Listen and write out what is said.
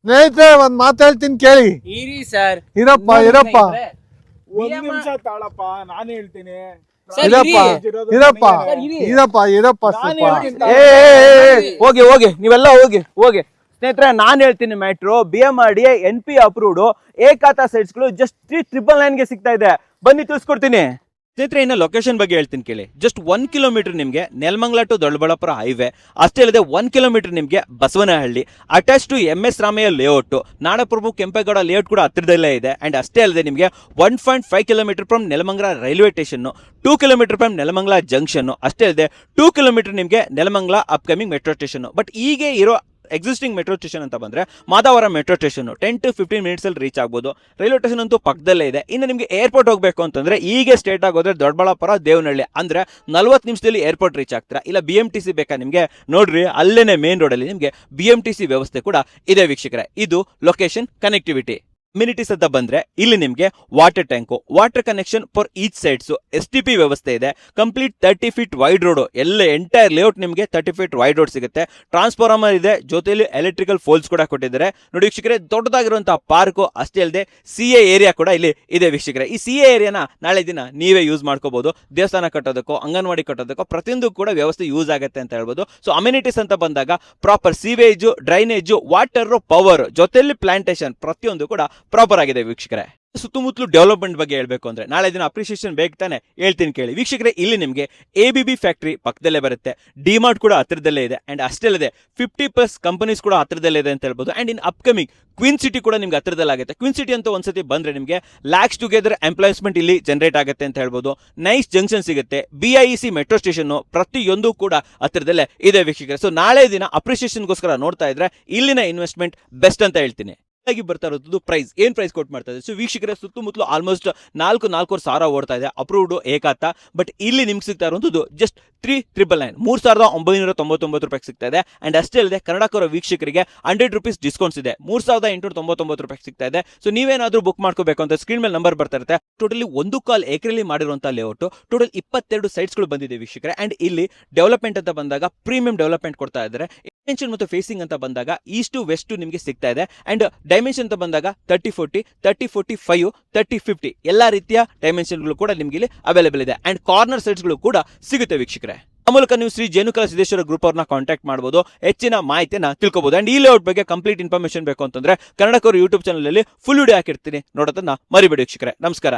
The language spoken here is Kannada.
ಸ್ನೇಹಿತರೆ ಒಂದ್ ಮಾತು ಹೇಳ್ತೀನಿ ಕೇಳಿ. ಇರಿ ಸರ್, ಇರಪ್ಪ ಒಂದ್ ನಿಮಿಷ ತಾಳಪ್ಪ, ನಾನು ಹೇಳ್ತೀನಿ. ಹೋಗಿ ನೀವೆಲ್ಲ ಹೋಗಿ ಸ್ನೇಹಿತರೆ, ನಾನ್ ಹೇಳ್ತೀನಿ ಮ್ಯಾಟ್ರು BMRD NP ಅಪ್ರೂವ್ಡ್ ಏಕಾತ ಸೈಟ್ಸ್ ಗಳು ಜಸ್ಟ್ 399 ಗೆ ಸಿಗ್ತಾ ಇದೆ. ಬನ್ನಿ ತಿಳಿಸ್ಕೊಡ್ತೀನಿ ಸ್ನೇಹಿತರೆ. ಇನ್ನು ಲೊಕೇಶನ್ ಬಗ್ಗೆ ಹೇಳ್ತೀನಿ ಕೇಳಿ. ಜಸ್ಟ್ 1 ಕಿಲೋಮೀಟರ್ ನಿಮಗೆ ನೆಲಮಂಗಲ ಟು ದೊಡ್ಡಬಳ್ಳಾಪುರ ಹೈವೇ, ಅಷ್ಟೇ ಅಲ್ಲದೆ 1 ಕಿಲೋಮೀಟರ್ ನಿಮಗೆ Basavanahalli attach to MS Ramaiah layout, Nadaprabhu Kempegowda layout ಕೂಡ ಹತ್ತಿರದಲ್ಲೇ ಇದೆ. ಅಂಡ್ ಅಷ್ಟೇ ಅಲ್ಲದೆ ನಿಮಗೆ 1.5 kilometre from Nelamangala railway station, 2 kilometre from Nelamangala junction, ಅಷ್ಟೇ ಅಲ್ಲದೆ 2 ಕಿಲೋಮೀಟರ್ ನಿಮಗೆ Nelamangala upcoming metro station. But ಹೀಗೆ ಇರೋ ಎಕ್ಸಿಸ್ಟಿಂಗ್ ಮೆಟ್ರೋ ಸ್ಟೇಷನ್ ಅಂತ ಬಂದ್ರೆ Madavara metro station 10 to 15 minutes ಅಲ್ಲಿ ರೀಚ್ ಆಗ್ಬೋದು. ರೈಲ್ವೆ ಸ್ಟೇಷನ್ ಅಂತೂ ಪಕ್ಕದಲ್ಲೇ ಇದೆ. ಇನ್ನು ನಿಮಗೆ ಏರ್ಪೋರ್ಟ್ ಹೋಗಬೇಕು ಅಂತಂದ್ರೆ ಹೀಗೆ ಸ್ಟೇಟ್ ಆಗೋದ್ರೆ ದೊಡ್ಡಬಳ್ಳಾಪುರ ದೇವನಹಳ್ಳಿ ಅಂದ್ರೆ 40 ನಿಮಿಷದಲ್ಲಿ ಏರ್ಪೋರ್ಟ್ ರೀಚ್ ಆಗ್ತೀರಾ. ಇಲ್ಲ BMTC ಬೇಕಾ ನಿಮಗೆ, ನೋಡ್ರಿ ಅಲ್ಲೇನೆ ಮೇನ್ ರೋಡ್ ಅಲ್ಲಿ ನಿಮಗೆ BMTC ವ್ಯವಸ್ಥೆ ಕೂಡ ಇದೆ ವೀಕ್ಷಕರೇ. ಇದು ಲೊಕೇಶನ್ ಕನೆಕ್ಟಿವಿಟಿ. ಅಮ್ಯುನಿಟೀಸ್ ಅಂತ ಬಂದ್ರೆ ಇಲ್ಲಿ ನಿಮಗೆ water tank, water connection for each sides, STP ವ್ಯವಸ್ಥೆ ಇದೆ. ಕಂಪ್ಲೀಟ್ 30 ಫೀಟ್ ವೈಡ್ ರೋಡ್, ಎಲ್ಲ ಎಂಟೈರ್ ಲೇಔಟ್ ನಿಮಗೆ 30 ಫೀಟ್ ವೈಡ್ ರೋಡ್ ಸಿಗುತ್ತೆ. ಟ್ರಾನ್ಸ್ಫಾರ್ಮರ್ ಇದೆ, ಜೊತೆಯಲ್ಲಿ ಎಲೆಕ್ಟ್ರಿಕಲ್ ಫೋಲ್ಸ್ ಕೂಡ ಕೊಟ್ಟಿದ್ದಾರೆ. ನೋಡಿ ವೀಕ್ಷಕರೇ, ದೊಡ್ಡದಾಗಿರುವಂತಹ ಪಾರ್ಕು, ಅಷ್ಟೇ ಅಲ್ಲದೆ CA ಏರಿಯಾ ಕೂಡ ಇಲ್ಲಿ ಇದೆ ವೀಕ್ಷಕರೇ. ಈ CA ಏರಿಯಾನ ನಾಳೆ ದಿನ ನೀವೇ ಯೂಸ್ ಮಾಡ್ಕೋಬಹುದು. ದೇವಸ್ಥಾನ ಕಟ್ಟೋದಕ್ಕೋ, ಅಂಗನವಾಡಿ ಕಟ್ಟೋದಕ್ಕೋ ಪ್ರತಿಯೊಂದು ಕೂಡ ವ್ಯವಸ್ಥೆ ಯೂಸ್ ಆಗುತ್ತೆ ಅಂತ ಹೇಳ್ಬೋದು. ಸೊ ಅಮ್ಯುನಿಟೀಸ್ ಅಂತ ಬಂದಾಗ proper sewage, drainage, water, power, ಜೊತೆಯಲ್ಲಿ ಪ್ಲಾಂಟೇಶನ್ ಪ್ರತಿಯೊಂದು ಕೂಡ ಪ್ರಾಪರ್ ಆಗಿದೆ ವೀಕ್ಷಕರೇ. ಸುತ್ತಮುತ್ತಲು ಡೆವಲಪ್ಮೆಂಟ್ ಬಗ್ಗೆ ಹೇಳ್ಬೇಕು ಅಂದ್ರೆ ನಾಳೆ ದಿನ ಅಪ್ರಿಸಿಯೇಷನ್ ಬೇಕು ತಾನೆ, ಹೇಳ್ತೀನಿ ಕೇಳಿ ವೀಕ್ಷಕರೇ. ಇಲ್ಲಿ ನಿಮಗೆ ABB ಫ್ಯಾಕ್ಟರಿ ಪಕ್ಕದಲ್ಲೇ ಬರುತ್ತೆ, ಡಿಮಾರ್ಟ್ ಕೂಡ ಹತ್ತಿರದಲ್ಲೇ ಇದೆ. ಅಂಡ್ ಅಷ್ಟೇ ಅಲ್ಲದೆ 50+ ಕಂಪನೀಸ್ ಕೂಡ ಹತ್ತಿರದಲ್ಲೇ ಇದೆ ಅಂತ ಹೇಳ್ಬೋದು. And in upcoming queen city ಕೂಡ ನಿಮ್ಗೆ ಹತ್ತಿರದಲ್ಲಾಗುತ್ತೆ. ಕ್ವೀನ್ ಸಿಟಿ ಅಂತ ಒಂದ್ಸತಿ ಬಂದ್ರೆ ನಿಮಗೆ ಲ್ಯಾಕ್ಸ್ ಟುಗೆದರ್ ಎಂಪ್ಲಾಯ್ಮೆಂಟ್ ಇಲ್ಲಿ ಜನರೇಟ್ ಆಗುತ್ತೆ ಅಂತ ಹೇಳ್ಬೋದು. ನೈಸ್ ಜಂಕ್ಷನ್ ಸಿಗುತ್ತೆ, BIEC ಮೆಟ್ರೋ ಸ್ಟೇಷನ್ ಪ್ರತಿಯೊಂದು ಕೂಡ ಹತ್ತಿರದಲ್ಲೇ ಇದೆ ವೀಕ್ಷಕರೇ. ಸೊ ನಾಳೆ ದಿನ ಅಪ್ರಿಸಿಯೇಷನ್ಗೋಸ್ಕರ ನೋಡ್ತಾ ಇದ್ರೆ ಇಲ್ಲಿನ ಇನ್ವೆಸ್ಟ್ಮೆಂಟ್ ಬೆಸ್ಟ್ ಅಂತ ಹೇಳ್ತೀನಿ. ಆಗಿ ಬರ್ತಾ ಇರೋದು ಪ್ರೈಸ್, ಏನ್ ಪ್ರೈಸ್ ಕೊಟ್ಟು ಮಾಡ್ತಾ ಇದೆ. ಸೊ ವೀಕ್ಷಕರ ಸುತ್ತಮುತ್ತಲು ಆಲ್ಮೋಸ್ಟ್ 4,400 ಸಾವಿರ ಓಡ್ತಾ ಇದೆ ಅಪ್ರೂವ್ಡ್ ಏಕಾತ. ಬಟ್ ಇಲ್ಲಿ ನಿಮ್ಗೆ ಸಿಗ್ತಾ ಇರೋದು ಜಸ್ಟ್ 3,999 3,999 ರೂಪಾಯಿ ಸಿಗ್ತಾ ಇದೆ. ಅಂಡ್ ಅಷ್ಟೇ ಅಲ್ಲದೆ ಕನ್ನಡಕರ ವೀಕ್ಷಕರಿಗೆ 100 ರೂಪೀಸ್ ಡಿಸ್ಕೌಂಟ್ಸ್ ಇದೆ, 3,899 ರೂಪಾಯಿ ಸಿಗ್ತಾ ಇದೆ. ಸೊ ನೀವೇನಾದ್ರೂ ಬುಕ್ ಮಾಡ್ಕೋಬೇಕು ಅಂತ ಸ್ಕ್ರೀನ್ ಮೇಲೆ ನಂಬರ್ ಬರ್ತಾ ಇರುತ್ತೆ. ಟೋಟಲಿ 1 ಎಕರೆಲಿ ಮಾಡಿರುವಂತಹ ಲೇಔಟ್, ಟೋಟಲ್ 22 ಸೈಟ್ಸ್ಗಳು ಬಂದಿದೆ ವೀಕ್ಷಕರೇ. ಅಂಡ್ ಇಲ್ಲಿ ಡೆವಲಪ್ಮೆಂಟ್ ಅಂತ ಬಂದಾಗ ಪ್ರೀಮಿಯಂ ಡೆವಲಪ್ಮೆಂಟ್ ಕೊಡ್ತಾ ಇದ್ದಾರೆ. ಡೈಮೆನ್ಷನ್ ಮತ್ತು ಫೇಸಿಂಗ್ ಅಂತ ಬಂದಾಗ ಈಸ್ಟ್ ವೆಸ್ಟ್ ನಿಮಗೆ ಸಿಗ್ತಾ ಇದೆ. ಅಂಡ್ ಡೈಮೆನ್ಷನ್ ಅಂತ ಬಂದಾಗ 30-40, 30-45, 30-50 ಎಲ್ಲಾ ರೀತಿಯ ಡೈಮೆನ್ಷನ್ಗಳು ಕೂಡ ನಿಮಗೆ ಇಲ್ಲಿ ಅವೈಲೇಬಲ್ ಇದೆ. ಅಂಡ್ ಕಾರ್ನರ್ ಸೈಟ್ಸ್ಗಳು ಕೂಡ ಸಿಗುತ್ತೆ ವೀಕ್ಷಕರೇ. ಆ ಮೂಲಕ ನೀವು ಶ್ರೀ ಜೇನುಕಲ ಸಿದ್ದೇಶ್ವರ ಗ್ರೂಪ್ ಅವ್ರನ್ನ ಕಾಂಟ್ಯಾಕ್ಟ್ ಮಾಡಬಹುದು, ಹೆಚ್ಚಿನ ಮಾಹಿತಿನ ತಿಳ್ಕೊಬಹುದು. ಅಂಡ್ ಈ ಲೇಔಟ್ ಬಗ್ಗೆ ಕಂಪ್ಲೀಟ್ ಇನ್ಫಾರ್ಮೇಶನ್ ಬೇಕು ಅಂತಂದ್ರೆ ಕನ್ನಡಕರು ಯೂಟ್ಯೂಬ್ ಚಾನಲ್ ಅಲ್ಲಿ ಫುಲ್ ವಿಡಿಯೋ ಹಾಕಿರ್ತೀನಿ, ನೋಡೋದನ್ನ ಮರಿಬೇಡಿ ವೀಕ್ಷಕರೇ. ನಮಸ್ಕಾರ.